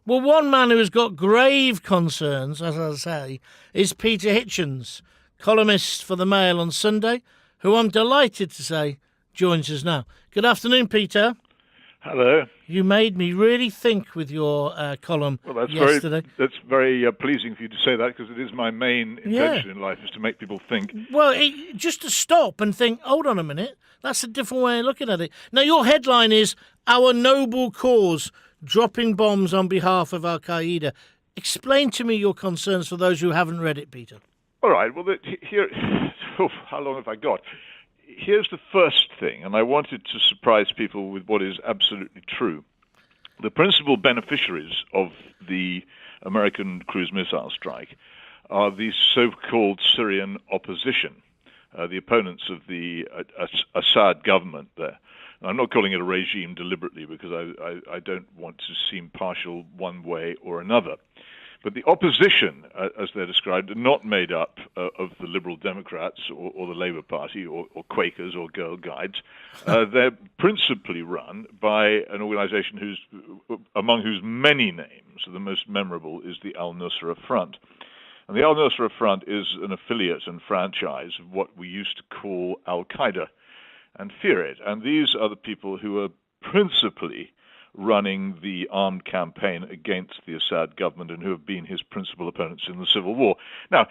Well, one man who has got grave concerns, as I say, is Peter Hitchens, columnist for the Mail on Sunday, who I'm delighted to say joins us now. Good afternoon, Peter. Hello. You made me really think with your column yesterday. That's very pleasing for you to say that, because it is my main intention in life, is to make people think. Well, just to stop and think, hold on a minute, that's a different way of looking at it. Now, your headline is, Our Noble Cause, Dropping Bombs on Behalf of Al-Qaeda. Explain to me your concerns for those who haven't read it, Peter. All right, well, here, how long have I got? Here's the first thing, and I wanted to surprise people with what is absolutely true. The principal beneficiaries of the American cruise missile strike are the so-called Syrian opposition, the opponents of the Assad government there. I'm not calling it a regime deliberately, because I don't want to seem partial one way or another. But the opposition, as they're described, are not made up of the Liberal Democrats or the Labour Party or Quakers or Girl Guides. They're principally run by an organisation among whose many names, the most memorable is the Al-Nusra Front. And the Al-Nusra Front is an affiliate and franchise of what we used to call Al-Qaeda and fear it. And these are the people who are principally running the armed campaign against the Assad government and who have been his principal opponents in the civil war. Now,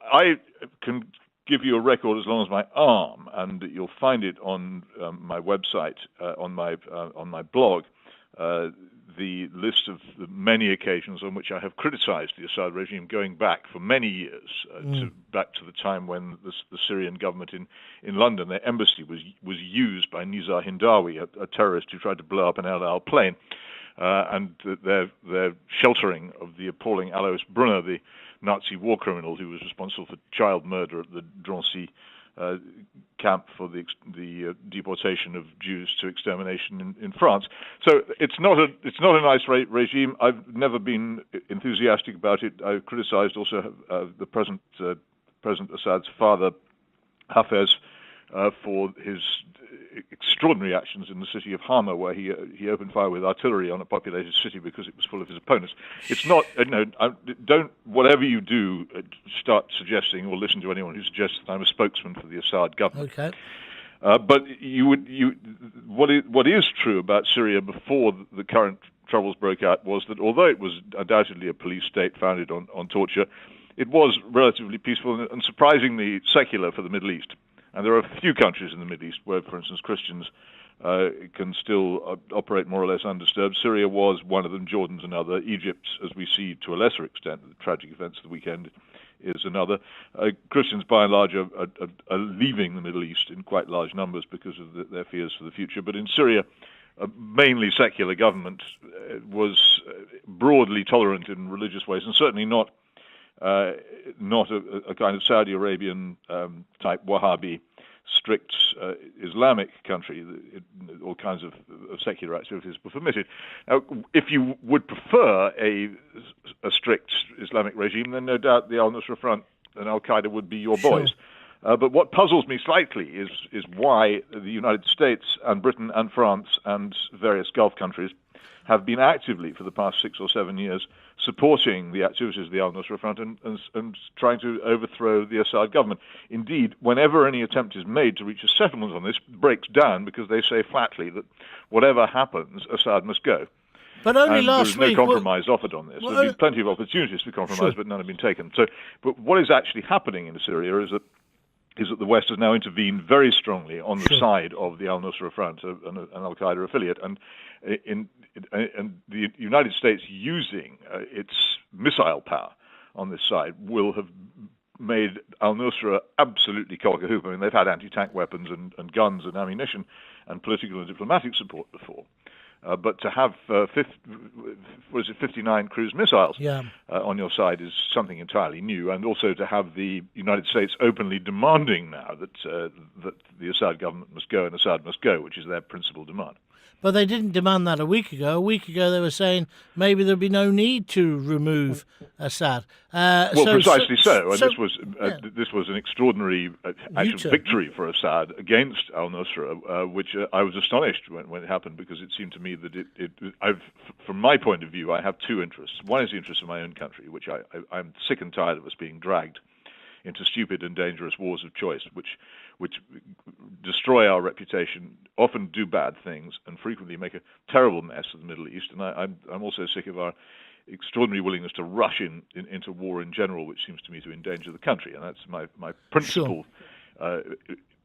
I can give you a record as long as my arm, and you'll find it on my website, on my blog, the list of the many occasions on which I have criticized the Assad regime, going back for many years, back to the time when the Syrian government in London, their embassy was used by Nizar Hindawi, a terrorist who tried to blow up an El Al plane, and their sheltering of the appalling Alois Brunner, the Nazi war criminal who was responsible for child murder at the Drancy camp for the deportation of Jews to extermination in France. So it's not a nice regime. I've never been enthusiastic about it. I've criticized also the President Assad's father, Hafez, for his extraordinary actions in the city of Hama, where he opened fire with artillery on a populated city because it was full of his opponents. It's not, don't, whatever you do, start suggesting or listen to anyone who suggests that I'm a spokesman for the Assad government. Okay. But what is true about Syria before the current troubles broke out was that although it was undoubtedly a police state founded on torture, it was relatively peaceful and surprisingly secular for the Middle East. And there are a few countries in the Middle East where, for instance, Christians can still operate more or less undisturbed. Syria was one of them, Jordan's another. Egypt, as we see to a lesser extent, the tragic events of the weekend, is another. Christians, by and large, are leaving the Middle East in quite large numbers because of their fears for the future. But in Syria, a mainly secular government was broadly tolerant in religious ways, and certainly not a kind of Saudi Arabian type Wahhabi strict Islamic country. All kinds of secular activities were permitted. Now, if you would prefer a strict Islamic regime, then no doubt the Al-Nusra Front and Al-Qaeda would be your boys. But what puzzles me slightly is why the United States and Britain and France and various Gulf countries have been actively, for the past 6 or 7 years, supporting the activities of the Al-Nusra Front and trying to overthrow the Assad government. Indeed, whenever any attempt is made to reach a settlement on this, it breaks down because they say flatly that whatever happens, Assad must go. But only last week... There's no compromise offered on this. There have been plenty of opportunities for compromise, but none have been taken. But what is actually happening in Syria is that the West has now intervened very strongly on the side of the Al-Nusra Front, an Al-Qaeda affiliate, and the United States using its missile power on this side will have made Al-Nusra absolutely cock-a-hoop. I mean, they've had anti-tank weapons and guns and ammunition and political and diplomatic support before. But to have 59 cruise missiles on your side is something entirely new, and also to have the United States openly demanding now that the Assad government must go and Assad must go, which is their principal demand. But they didn't demand that a week ago. A week ago they were saying maybe there'd be no need to remove Assad. Precisely so. And yeah. this was an extraordinary actual victory for Assad against al-Nusra, which I was astonished when it happened, because it seemed to me that from my point of view, I have two interests. One is the interest of my own country, which I'm sick and tired of us being dragged into stupid and dangerous wars of choice, which destroy our reputation, often do bad things, and frequently make a terrible mess of the Middle East. And I'm also sick of our extraordinary willingness to rush into war in general, which seems to me to endanger the country. And that's my principal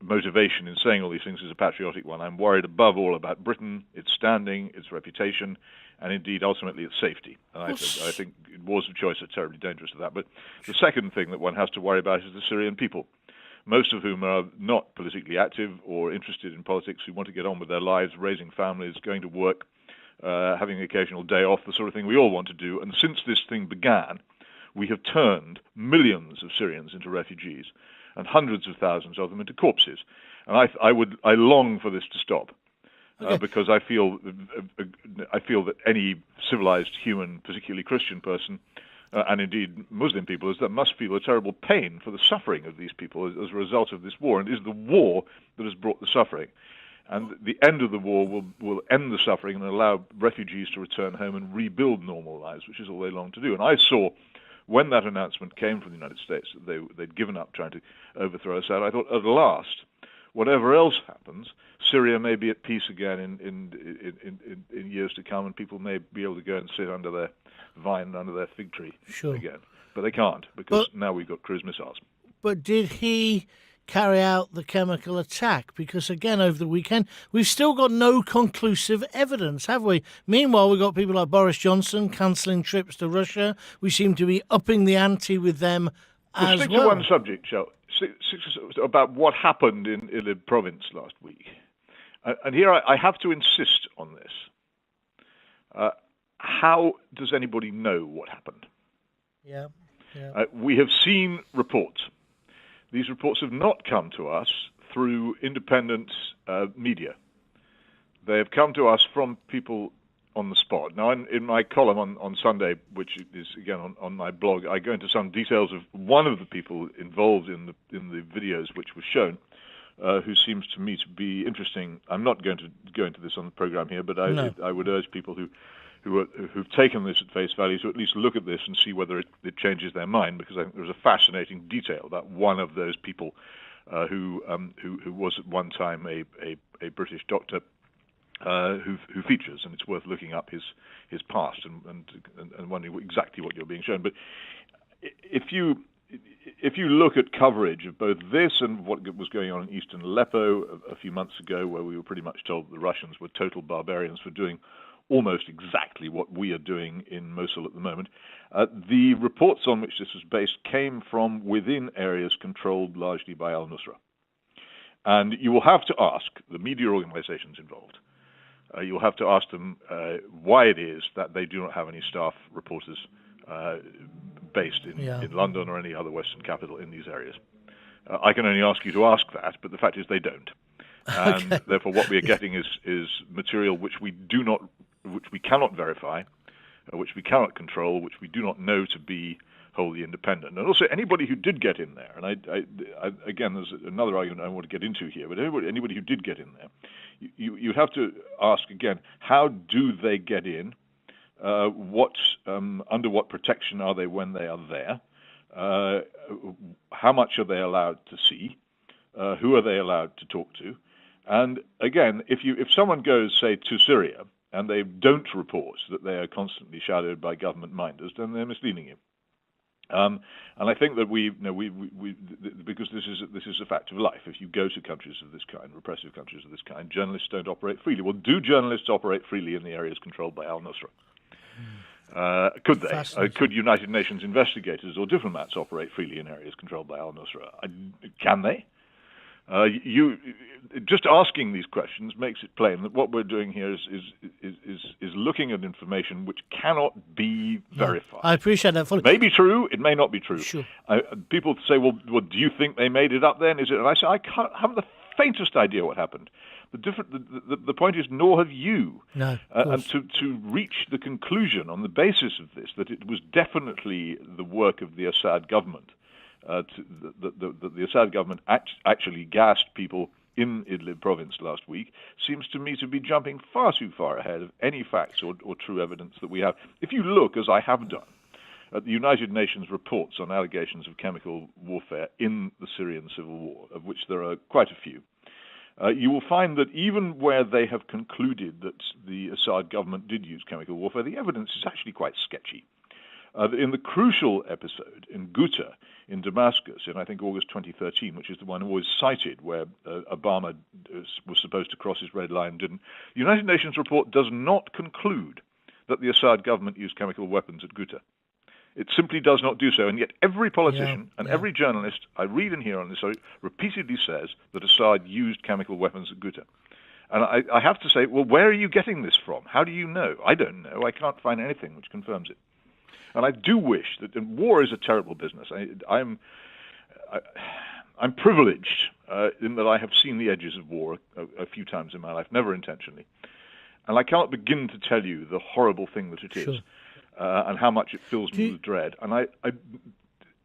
motivation in saying all these things is a patriotic one. I'm worried above all about Britain, its standing, its reputation, and indeed ultimately its safety. And I think wars of choice are terribly dangerous to that. But the second thing that one has to worry about is the Syrian people, most of whom are not politically active or interested in politics, who want to get on with their lives, raising families, going to work, having an occasional day off, the sort of thing we all want to do. And since this thing began, we have turned millions of Syrians into refugees and hundreds of thousands of them into corpses. And I long for this to stop. Because I feel that any civilized human, particularly Christian person, and indeed Muslim people, that must feel a terrible pain for the suffering of these people as a result of this war. And it is the war that has brought the suffering. And the end of the war will end the suffering and allow refugees to return home and rebuild normal lives, which is all they long to do. And I saw, when that announcement came from the United States, that they'd given up trying to overthrow Assad, I thought, at last, whatever else happens, Syria may be at peace again in years to come, and people may be able to go and sit under their vine, under their fig tree again. But they can't, because now we've got cruise missiles. But did he carry out the chemical attack? Because, again, over the weekend, we've still got no conclusive evidence, have we? Meanwhile, we've got people like Boris Johnson cancelling trips to Russia. We seem to be upping the ante with them as stick well. To one subject, about what happened in Idlib province last week. And here I have to insist on this. How does anybody know what happened? Yeah. We have seen reports. These reports have not come to us through independent media. They have come to us from people on the spot. Now, in my column on Sunday, which is again on my blog, I go into some details of one of the people involved in the videos which were shown, who seems to me to be interesting. I'm not going to go into this on the program here, but I would urge people who've taken this at face value to at least look at this and see whether it changes their mind, because I think there's a fascinating detail about one of those people who was at one time a British doctor who features, and it's worth looking up his past and wondering exactly what you're being shown. But if you look at coverage of both this and what was going on in eastern Aleppo a few months ago, where we were pretty much told that the Russians were total barbarians for doing almost exactly what we are doing in Mosul at the moment, the reports on which this was based came from within areas controlled largely by al-Nusra. And you will have to ask the media organizations involved, you'll have to ask them why it is that they do not have any staff reporters based in London or any other Western capital in these areas. I can only ask you to ask that, but the fact is they don't. And therefore what we are getting is material which we cannot verify, which we cannot control, which we do not know to be wholly independent. And also anybody who did get in there, and I again, there's another argument I want to get into here, but anybody who did get in there, you have to ask again, how do they get in? Under what protection are they when they are there? How much are they allowed to see? Who are they allowed to talk to? And again, if someone goes, say, to Syria and they don't report that they are constantly shadowed by government minders, then they're misleading you. And I think that because this is a fact of life. If you go to countries of this kind, repressive countries of this kind, journalists don't operate freely. Well, do journalists operate freely in the areas controlled by al-Nusra? Could they? Could United Nations investigators or diplomats operate freely in areas controlled by al-Nusra? Can they? Just asking these questions makes it plain that what we're doing here is looking at information which cannot be verified. I appreciate that fully. It may be true, it may not be true. Sure. People say, well, do you think they made it up then? Is it? And I say, I haven't the faintest idea what happened. The point is, nor have you. No, and to reach the conclusion on the basis of this that it was definitely the work of the Assad government, that the Assad government actually gassed people in Idlib province last week, seems to me to be jumping far too far ahead of any facts or true evidence that we have. If you look, as I have done, at the United Nations reports on allegations of chemical warfare in the Syrian civil war, of which there are quite a few, you will find that even where they have concluded that the Assad government did use chemical warfare, the evidence is actually quite sketchy. In the crucial episode in Ghouta in Damascus in, I think, August 2013, which is the one always cited where Obama was supposed to cross his red line and didn't, the United Nations report does not conclude that the Assad government used chemical weapons at Ghouta. It simply does not do so, and yet every politician and every journalist I read and hear on this repeatedly says that Assad used chemical weapons at Ghouta. And I have to say, well, where are you getting this from? How do you know? I don't know. I can't find anything which confirms it. And I do wish that war is a terrible business. I'm privileged in that I have seen the edges of war a few times in my life, never intentionally. And I cannot begin to tell you the horrible thing that it is. And how much it fills me with dread. And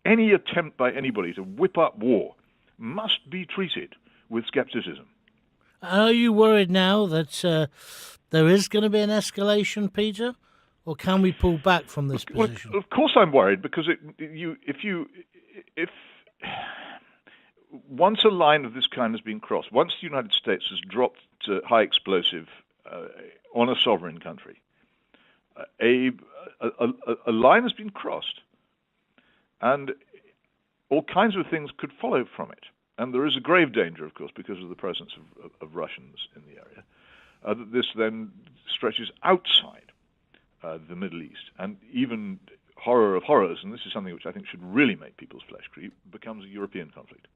any attempt by anybody to whip up war must be treated with skepticism. Are you worried now that there is going to be an escalation, Peter? Or can we pull back from this position? Well, of course I'm worried, because if once a line of this kind has been crossed, once the United States has dropped high explosive on a sovereign country, a line has been crossed, and all kinds of things could follow from it. And there is a grave danger, of course, because of the presence of Russians in the area, that this then stretches outside the Middle East, and even horror of horrors, and this is something which I think should really make people's flesh creep, becomes a European conflict.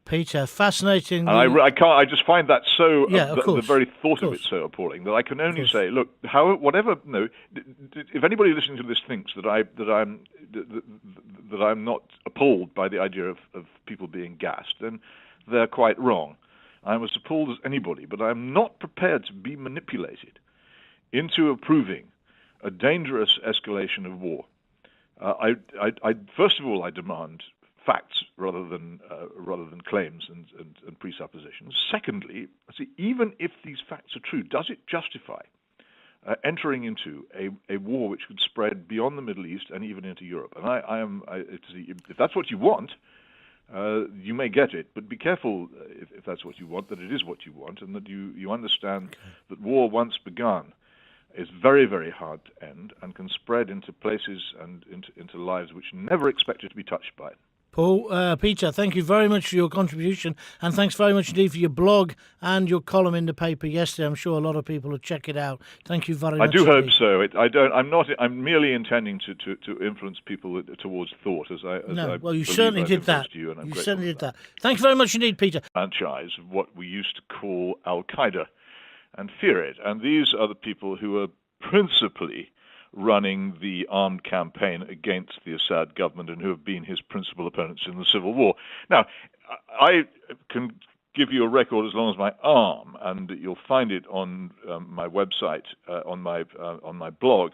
Peter, fascinating. And I can't. I just find that so. The very thought of it so appalling that I can only say, look, if anybody listening to this thinks that I'm not appalled by the idea of people being gassed, then they're quite wrong. I'm as appalled as anybody, but I'm not prepared to be manipulated into approving a dangerous escalation of war. First of all, I demand facts rather than claims and presuppositions. Secondly, even if these facts are true, does it justify entering into a war which could spread beyond the Middle East and even into Europe? And if that's what you want, you may get it, but be careful if that's what you want, that it is what you want, and that you understand that war once begun is very, very hard to end and can spread into places and into lives which never expected to be touched by it. Peter, thank you very much for your contribution, and thanks very much indeed for your blog and your column in the paper yesterday. I'm sure a lot of people will check it out. Thank you very much. I do hope so. I'm merely intending to influence people towards thought. You certainly did that. You certainly did that. Thank you very much indeed, Peter. Franchise of what we used to call Al Qaeda, and fear it. And these are the people who are principally running the armed campaign against the Assad government and who have been his principal opponents in the civil war. Now, I can give you a record as long as my arm, and you'll find it on my website, on my blog,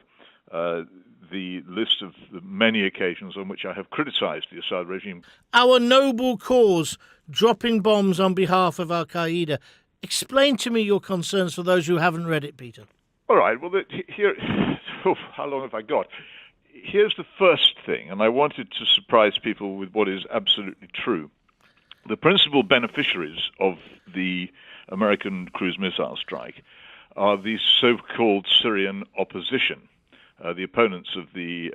the list of the many occasions on which I have criticized the Assad regime. Our noble cause, dropping bombs on behalf of Al Qaeda. Explain to me your concerns for those who haven't read it, Peter. All right. Well, here. How long have I got? Here's the first thing, and I wanted to surprise people with what is absolutely true. The principal beneficiaries of the American cruise missile strike are the so-called Syrian opposition, the opponents of the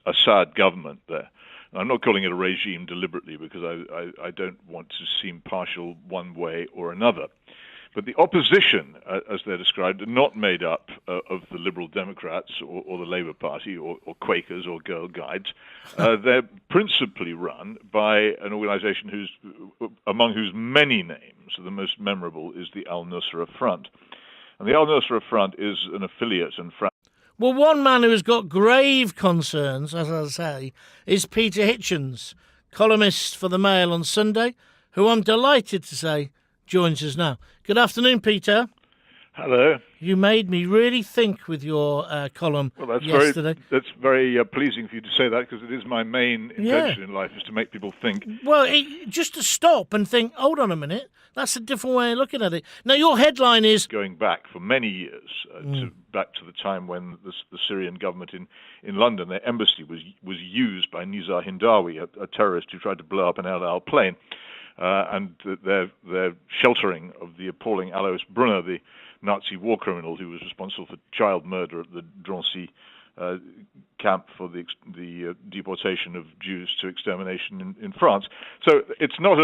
Assad government there. I'm not calling it a regime deliberately because I don't want to seem partial one way or another. But the opposition, as they're described, are not made up of the Liberal Democrats or the Labour Party or Quakers or Girl Guides. They're principally run by an organization among whose many names, the most memorable is the Al-Nusra Front. And the Al-Nusra Front is an affiliate and Well, one man who has got grave concerns, as I say, is Peter Hitchens, columnist for the Mail on Sunday, who I'm delighted to say joins us now. Good afternoon, Peter. Hello. You made me really think with your column yesterday. That's very pleasing for you to say that, because it is my main intention in life, is to make people think. Well, just to stop and think, hold on a minute, that's a different way of looking at it. Now, your headline is... Going back for many years, back to the time when the Syrian government in London, their embassy was used by Nizar Hindawi, a terrorist who tried to blow up an El Al plane, and their sheltering of the appalling Alois Brunner, the Nazi war criminal who was responsible for child murder at the Drancy camp for the deportation of Jews to extermination in France. So it's not